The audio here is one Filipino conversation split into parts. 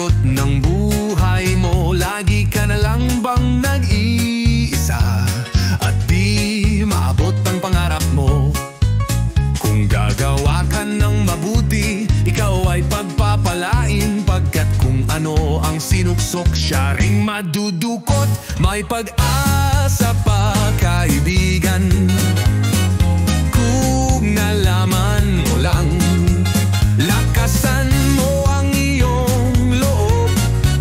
ikot ng buhay mo? Lagi ka na lang bang nag-iisa at di maabot ang pangarap mo? Kung gagawa ka ng mabuti, ikaw ay pagpapalain, pagkat kung ano ang sinuksok, siya ring madudukot. May pag-asa pa, kaibigan, kung nalaman mo lang. Lakasan mo ang iyong loob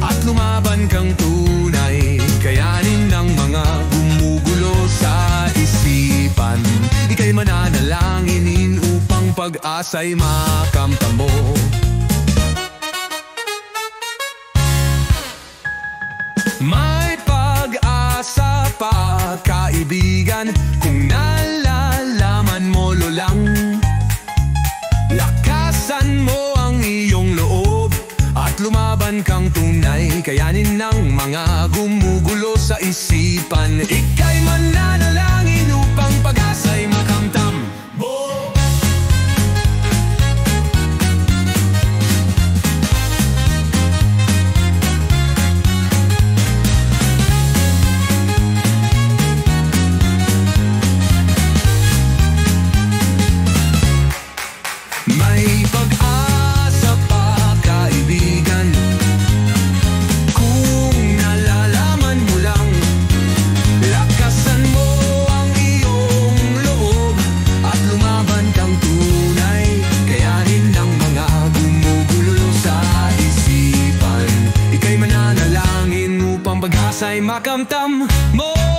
at lumaban kang tunay. Kayanin ng mga gumugulo sa isipan. Ika'y mananalanginin upang pag-asa'y makamtan mo. May pag-asa pa, kaibigan, kung nalalaman mo lang. Lakasan mo ang iyong loob at lumaban kang tunay. Kayanin ng mga gumugulo sa isipan. Ika'y mananalangin upang pag-asa'y makamtam mo. May pag-asa pa, kaibigan, kung nalalaman mo lang. Lakasan mo ang iyong loob at lumaban kang tunay. Kayanin ng mga gumugulo sa isipan. Ika'y mananalangin upang pag-asa'y makamtam mo.